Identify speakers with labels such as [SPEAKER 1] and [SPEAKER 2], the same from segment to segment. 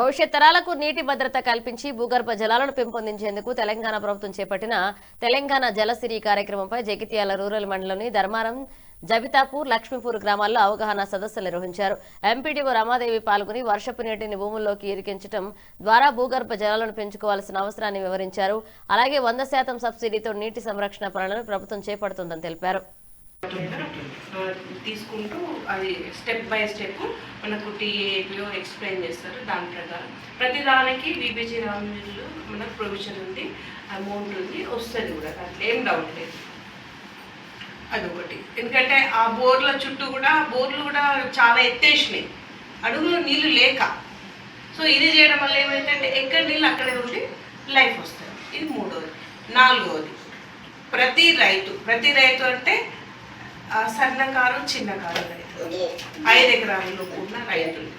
[SPEAKER 1] భవిష్యత్ తరాలకు నీటి భద్రత కల్పించి భూగర్భ జలాలను పెంపొందించేందుకు తెలంగాణ ప్రభుత్వం చేపట్టిన తెలంగాణ జలసిరి కార్యక్రమంపై జగిత్యాల రూరల్ మండలంలోని ధర్మారం, జబితాపూర్, లక్ష్మీపూర్ గ్రామాల్లో అవగాహన సదస్సులు నిర్వహించారు. ఎంపీడీఓ రమాదేవి పాల్గొని వర్షపు నీటిని భూముల్లోకి ఇరికించడం ద్వారా భూగర్భ జలాలను పెంచుకోవాల్సిన అవసరాన్ని వివరించారు. అలాగే 100% సబ్సిడీతో నీటి సంరక్షణ పనులను ప్రభుత్వం చేపడుతుందని తెలిపారు.
[SPEAKER 2] తీసుకుంటూ అది స్టెప్ బై స్టెప్ మనకు టీఏలో ఎక్స్ప్లెయిన్ చేస్తారు. దాని ప్రకారం ప్రతిదానికి బీబీజీ రామ్లో మనకు ప్రొవిజన్ ఉంది, అమౌంట్ ఉంది, వస్తుంది కూడా, దాంట్లో ఏం డౌట్ లేదు. అదొకటి. ఎందుకంటే ఆ బోర్ల చుట్టూ కూడా బోర్లు కూడా చాలా ఎత్తేసినాయి, అడుగులో నీళ్లు లేక. సో ఇది చేయడం వల్ల ఏమైందంటే ఎక్కడ నీళ్ళు అక్కడే ఉండి లైఫ్ వస్తుంది. ఇది మూడోది. నాలుగవది, ప్రతి రైతు అంటే సన్నకారు, చిన్నకారు రైతులు, 5 ఎకరాలలో ఉన్న రైతులు.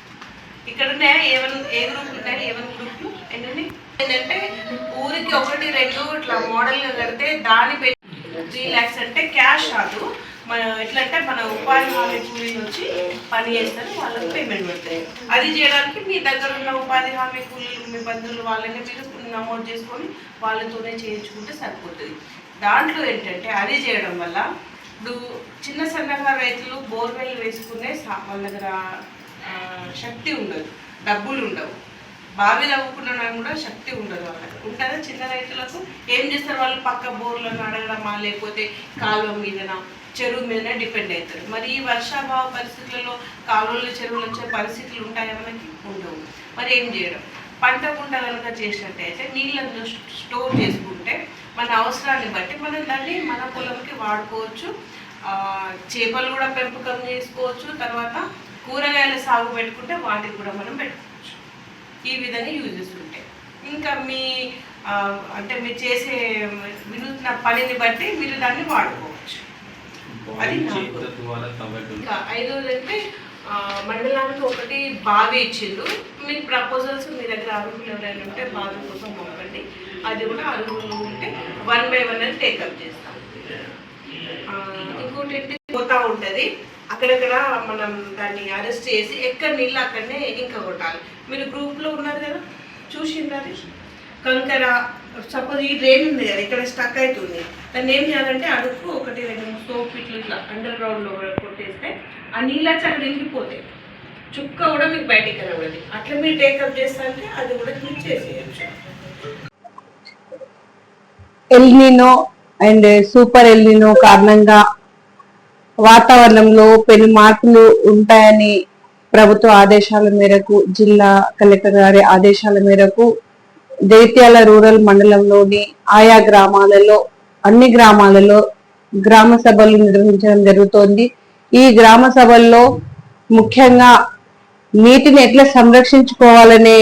[SPEAKER 2] ఇక్కడ ఉన్నాయి ఏ గ్రూపులు ఉన్నాయి, ఏవన్ గ్రూపులు ఏంటంటే ఊరికి 1-2 ఇట్లా మోడల్గా కడితే దాని 3 lakhs అంటే క్యాష్ రాదు. మన ఎట్లంటే మన ఉపాధి హామీ కూలీలు వచ్చి పని చేస్తారు, వాళ్ళకి పేమెంట్ పడతాయి. అది చేయడానికి మీ దగ్గర ఉన్న ఉపాధి హామీ కూలీలు, మీ బంధువులు వాళ్ళని మీరు నమోదు చేసుకొని వాళ్ళతోనే చేయించుకుంటే సరిపోతుంది. దాంట్లో ఏంటంటే అది చేయడం వల్ల ఇప్పుడు చిన్న సన్నకారు రైతులు బోర్వెల్ వేసుకునే వాళ్ళ దగ్గర శక్తి ఉండదు, డబ్బులు ఉండవు, బావి తవ్వుకున్నాను కూడా శక్తి ఉండదు వాళ్ళకి. ఉంటుందా చిన్న రైతులకు? ఏం చేస్తారు వాళ్ళు? పక్క బోర్లను అడగడమా, లేకపోతే కాలువ మీదన, చెరువు మీదనే డిపెండ్ అవుతారు. మరి ఈ వర్షాభావ పరిస్థితులలో కాలువలు, చెరువులు వచ్చే పరిస్థితులు ఉంటాయా? మనకి ఉండవు. మరి ఏం చేయడం? పంట కుంట కనుక చేసినట్టయితే నీళ్ళను స్టోర్ చేసుకుంటే మన అవసరాన్ని బట్టి మనం దాన్ని మన పొలంకి వాడుకోవచ్చు. చేపలు కూడా పెంపకం చేసుకోవచ్చు. తర్వాత కూరగాయల సాగు పెట్టుకుంటే వాటికి కూడా మనం పెట్టుకోవచ్చు. ఈ విధంగా యూజెస్ ఉంటాయి. ఇంకా మీ అంటే మీరు చేసే వినూత్న పనిని బట్టి మీరు దాన్ని వాడుకోవచ్చు. అది ఇంకా 5వది అంటే మండలానికి 1 బావి ఇచ్చిండ్రు. మీ ప్రపోజల్స్ మీ దగ్గర అర్హులు ఎవరైనా ఉంటే బావి కోసం పంపండి. అది కూడా అర్హులు ఉంటే 1 by 1 అని టేకప్ చేస్తాం. ఇంకోటి ఏంటి, పోతా ఉంటుంది అక్కడక్కడ మనం దాన్ని అరెస్ట్ చేసి ఎక్కడ నీళ్ళు అక్కడనే ఇంకా కొట్టాలి. మీరు గ్రూప్లో ఉన్నారు కదా, చూసింది అది కంకర. సపోజ్ ఈ డ్రైన్ ఉంది కదా, ఇక్కడ స్టక్ అవుతుంది, దాన్ని ఏం చేయాలంటే అడుగు 1-2 సోప్ ఇట్లు ఇట్లా అండర్ గ్రౌండ్లో కొట్టేస్తే ఆ నీళ్ళు వచ్చి అక్కడ వెళ్ళిపోతాయి, చుక్క కూడా మీకు బయటికి కనబడదు. అట్లా మీరు టేకప్ చేస్తారంటే అది కూడా మీరు చేసేయచ్చు.
[SPEAKER 3] ఎల్నినో అండ్ సూపర్ ఎల్నినో కారణంగా వాతావరణంలో పెను మార్పులు ఉంటాయని ప్రభుత్వ ఆదేశాల మేరకు, జిల్లా కలెక్టర్ గారి ఆదేశాల మేరకు జగిత్యాల రూరల్ మండలంలోని ఆయా గ్రామాలలో, అన్ని గ్రామాలలో గ్రామ సభలు నిర్వహించడం జరుగుతోంది. ఈ గ్రామ సభల్లో ముఖ్యంగా నీటిని ఎట్లా సంరక్షించుకోవాలనే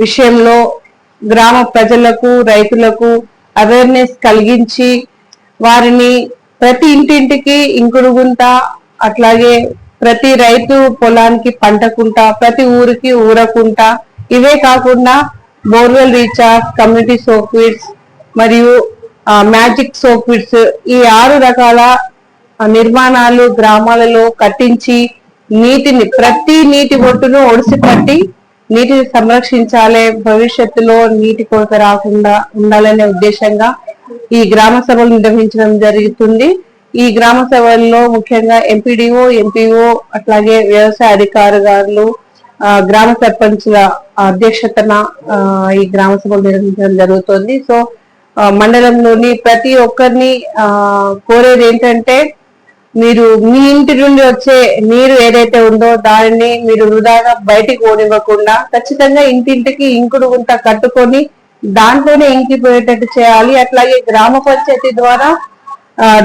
[SPEAKER 3] విషయంలో గ్రామ ప్రజలకు, రైతులకు అవేర్నెస్ కలిగించి వారిని ప్రతి ఇంటింటికి ఇంకుడు గుంట, అట్లాగే ప్రతి రైతు పొలానికి పంటకుంట, ప్రతి ఊరికి ఊరకుంట, ఇవే కాకుండా బోర్వెల్ రీఛార్జ్, కమ్యూనిటీ సోక్విట్స్ మరియు మ్యాజిక్ సోక్విట్స్, ఈ 6 రకాల నిర్మాణాలు గ్రామాలలో కట్టించి నీటిని, ప్రతి నీటి బొట్టును ఒడిసి పట్టి నీటిని సంరక్షించాలి, భవిష్యత్తులో నీటి కొరత రాకుండా ఉండాలనే ఉద్దేశంగా ఈ గ్రామ సభలు నిర్వహించడం జరుగుతుంది. ఈ గ్రామ సభల్లో ముఖ్యంగా ఎంపీడీఓ, ఎంపీఓ, అట్లాగే వ్యవసాయ అధికారులు, గ్రామ సర్పంచ్ల అధ్యక్షతన ఈ గ్రామ సభలు నిర్వహించడం జరుగుతుంది. సో మండలంలోని ప్రతి ఒక్కరిని కోరేది ఏంటంటే, మీరు మీ ఇంటి నుండి వచ్చే నీరు ఏదైతే ఉందో దానిని మీరు వృధాగా బయటికి ఓడివ్వకుండా ఖచ్చితంగా ఇంటింటికి ఇంకుడు గుంట కట్టుకొని దాంట్లోనే ఇంకిపోయేటట్టు చేయాలి. అట్లాగే గ్రామ పంచాయతీ ద్వారా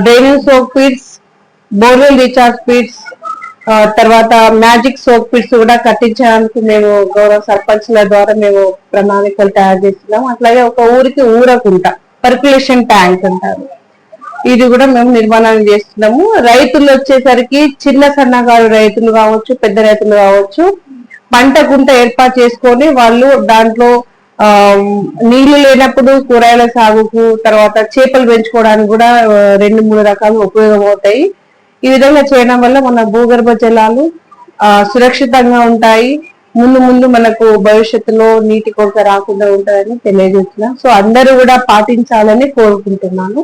[SPEAKER 3] drainage soak pits, borewell recharge pits, తర్వాత మ్యాజిక్ సోప్ పిట్స్ కూడా కట్టించడానికి మేము గౌరవ సర్పంచ్ల ద్వారా మేము ప్రణాళికలు తయారు చేస్తున్నాం. అట్లాగే ఒక ఊరికి ఊరకుంట, పర్కులేషన్ ట్యాంక్ అంటారు, ఇది కూడా మేము నిర్మాణం చేస్తున్నాము. రైతులు వచ్చేసరికి చిన్న సన్నకారు రైతులు కావచ్చు, పెద్ద రైతులు కావచ్చు, పంట గుంట ఏర్పాటు చేసుకొని వాళ్ళు దాంట్లో నీళ్లు లేనప్పుడు కూరగాయల సాగుకు, తర్వాత చేపలు పెంచుకోవడానికి కూడా 2-3 రకాలు ఉపయోగమవుతాయి. ఈ విధంగా చేయడం వల్ల మన భూగర్భ జలాలు సురక్షితంగా ఉంటాయి. ముందు ముందు మనకు భవిష్యత్తులో నీటి కొరత రాకుండా ఉంటుందని తెలియజేస్తున్నాం. సో అందరూ కూడా పాటించాలని కోరుకుంటున్నాను.